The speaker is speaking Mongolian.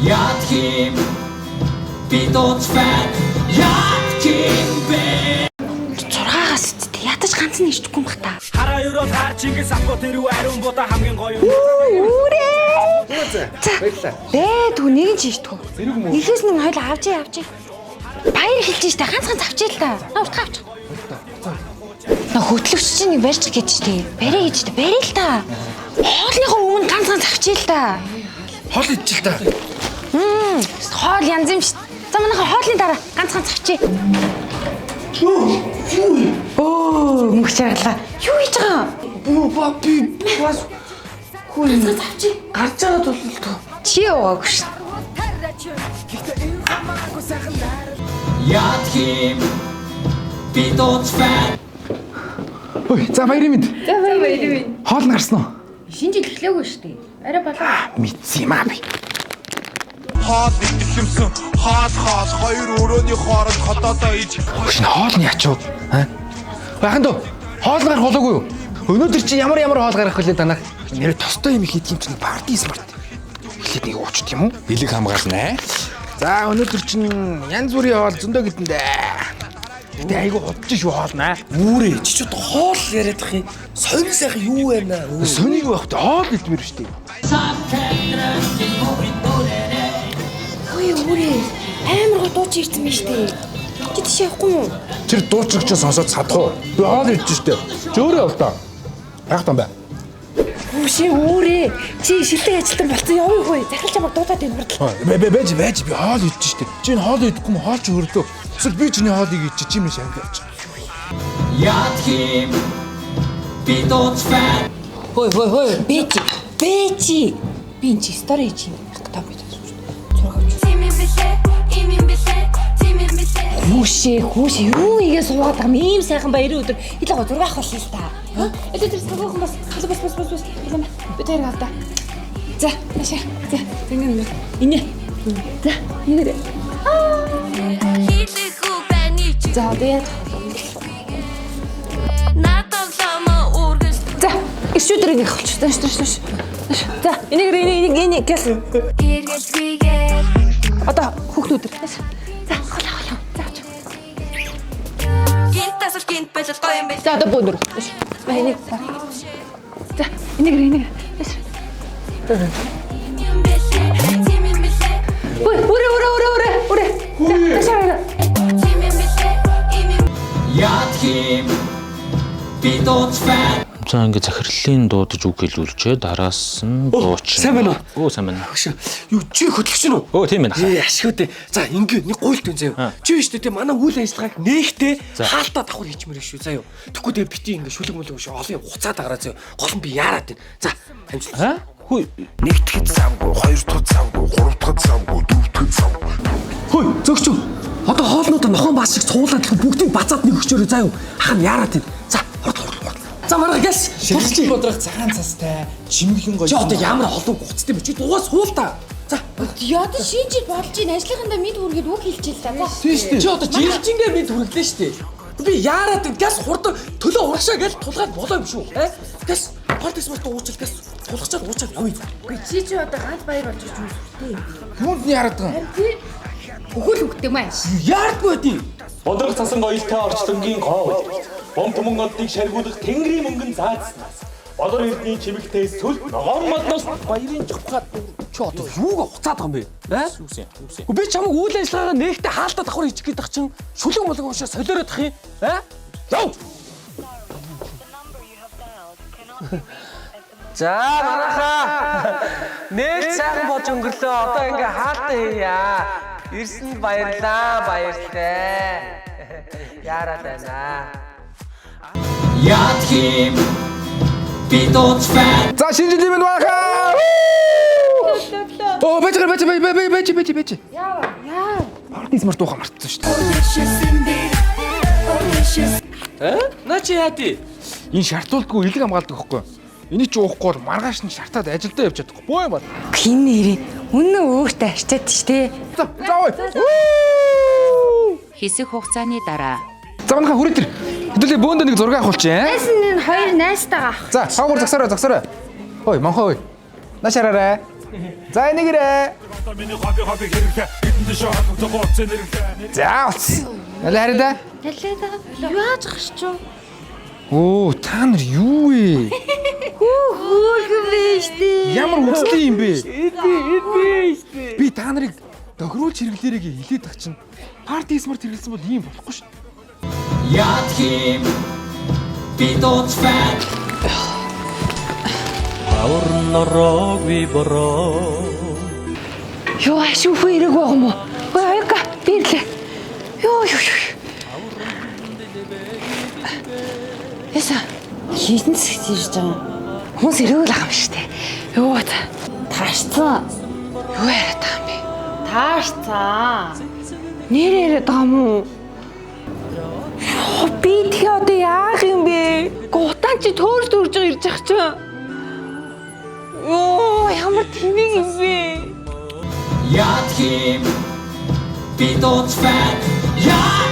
Яах юм би дууцвэн яах юм бэ? Зургаагаас үсттэй ядаж ганц нь ирчихгүй юм бата. Хараа өрөө таар Чингис авко тэрүү ариун буута хамгийн гоё. Үүрээ. Баярлалаа. Бээ түг нэг ч ирчихгүй. Эхээс нэг хойл авч. Баяр хэлж штэ ганц авчээ л та. Утга авч. Хөтлөгч чинь нэг барьж гэж штэ. Барай гэж штэ. Барай л та. Хоолныхоо өмнө ганц авчээ л та. Хоол идчихэл та. Хоол янз юм штэ. За манайха хоолны дараа ганц авчээ. Оо, мөх чаглаа. Юу хийж байгаа? Юу ба би бас хүү Авчи. гарч байгаа тул Чи яваагүй ш. Яах юм би дууцвэн. Ой, за баярын мэнд. За баяр. Хоол нарсан уу? Шинэ жил эхлэегүй шүү дээ. Арай болоо. Мэдсэн юм аа би. Хоол идэх юмсан хоол хоёр өрөөний хооронд хотоодоо иж Шинэ хоол нь ячуу. Бахан дөө. Хоол гарах болоогүй юу? Өнөөдөр чи ямар хоол гарах вүлээ данаа. Нэр тостой юм хийх юм чинь парти смарт. Эхлээд нэг уучт юм уу? Билег хамгаална. За өнөөдөр чинь янз бүрийн хоол зөндөө гэдэндээ. Гэтэ айгу удаж шүү хоолнаа. Үүрээ чи ч одоо хоол яриад ах юм. Сонь сайхан юу байна аа? Сонийг байх та хоол идмэр штий. Ой үрээ. Амар гоо дууч ирсэн юм шүү дээ. Чи тийш явахгүй юу? Тэр дуучрагчаа сонсоод садах уу? Би хоол идэж штий. Чөөрөө болтоо. Яах юм бэ? Үшээ үрээ. Чи шилдэг ажилтан болцсон явахгүй. Захирч амар дуудаад байна мөрдөл. Байж би хоол идэж штий. Чи хоол идэхгүй юм хоол ч хөрлөө. Эсвэл би чиний хоолыг идчих чи минь шавь явчих. Яах юм би дууцвэн. Хой. Бэчи. Би энэ чи стори хийж юм. Та бид. Зураг авч. Хүүшээ юу игээ суугаад байгаа юм сайхан баярын өдөр хэл гоо зураг авах л та. Элэ тэр сагуухан бас. Би тэр авда. За, наша. За, ингэ. Инэ. За, инэ. За, тэгээд. За, ишүүдрийг их болчих. Тааш. За, энийг гэл. Одоо хүүхдүүд. За, хоолоо. За, одоо бүүнөр. Энийг. За, энийг. Үрээ. За, Яах юм би дууцвэн. За ингээд захирлын дуудаж үг хэлүүлжээ. Дараас нь дуучин. Сайн байна уу? Сайн байна. Юу чи хөтлөгч нь үү? Тийм байна. Ашигтай. За ингээ нэг гуйлт үн заяа. Чи биш үү? Манай үйл ажиллагааг нээхтэй хаалтаа давхар хийчмээр шүү заяа. Тэгэхгүй тэгээ бити ингээ шүлэг мүлэг шүү. Олон юм хуцаад агараа заяа. Гол нь би яарад байна. За хамжлаа. Хүй. нэг дахь завгүй хоёр дахь завгүй гурав дахь завгүй дөрөв дахь завгүй Хөөе зөгч. Одоо хоолнуудаа нохон баас шиг цуулаад бүгдийг бацаад нэг өгчөөрөө заяа. Ах нь яарад байна. За За марга гэлс. Шилжих бодрох цагаан цастай чимгэн гоё. Чи одоо ямар холбог гуцтай бэ? Чи дугаас суул та. За яда шинэ жил болж ийн ажлынхандаа мэд үргээд үг хэлчихэл та. тийм шүү дээ. Чи одоо жилжингээ мэд хүргэлээ шүү дээ. Би яарад газ хурдан төлөө урагшаа гэж тулгаад болоо юм шүү. Газ партис мөрт уучил газ тулгачаад уучаад явъя. Чи одоо ганц баяр болж ирж байна. Юунд нь яраад байгаа? Хөхөл хөхтэй маа. Яардгүй байдیں۔ Бодрог цасан гоёлтой орчлонгийн гоо. Бом түмэн одыг шаргуулах тэнгэрийн мөнгөн заадснаас. Бодор эрдний чимэгтээс сүл ногоон модноос Баярын жухгаад чи одоо юугаа хуцаад байгаа юм бэ? Би чамайг үйл ажиллагаагаа нээхтэй хаалтаа давхар хийчих гээд тах чинь шүлэг молог уушаа солиороод тах юм. Яв. За марахаа. Нэг сайхан болж өнгөрлөө. Одоо ингээ хаалтаа хийя. Ирсэнд баярлаа. Яарад байна. Яах юм би дууцвэн. За шинэ жилийн минь баха. Оо бэж. Яа. Парти смарт ухаа мартсан шүү дээ. На чи яади? Энэ шартуулдгүй илэг хамгаалдаг байхгүй. Энийг ч уухгүй бол маргааш нь шартаад ажилдаа явж чадахгүй. Боо юм байна. Хин нэрээ. Үнэн өөртөө арчаад штэ. За ой. Хэсэг хугацааны дараа За манайха хүрээ тэр. Хэдүүлээ бөөндө нэг зураг авахулчих. Найс нь хоёр найстайгаа авах. За хаагур загсараа. Ой манхаа ой. Нашаараа. За энийгээрээ. За уц. Аль хараа. Юу яаж гарч юу? Оо, та нар юу вэ? Хөөхөн биш дээ. Ямар үстэй юм бэ? Би та нарыг тохируулж хэрэглээрэй гэж хэлээд тах чинь. Парти смарт хэрэглэсэн бол ийм болохгүй шүү. Яат хим би дуучвэн. Юу ашиг хэрэг байгаа юм уу? Ой аяга бирлээ. Юу. Яса хийсэн зэгт ирж байгаа. Хүмүүс ирүүл байгаа юм шүү дээ. Юу та таашцсан. Юу яриад байгаа юм бэ? Таашцсан. Нэр яриад байгаа юм уу? Би тэгээ одоо яах юм бэ? Гутаан чи төөрж ирж байгаа чинь. Оо ямар тэмэг юм бэ? Яат хим би дуучвэн. Яат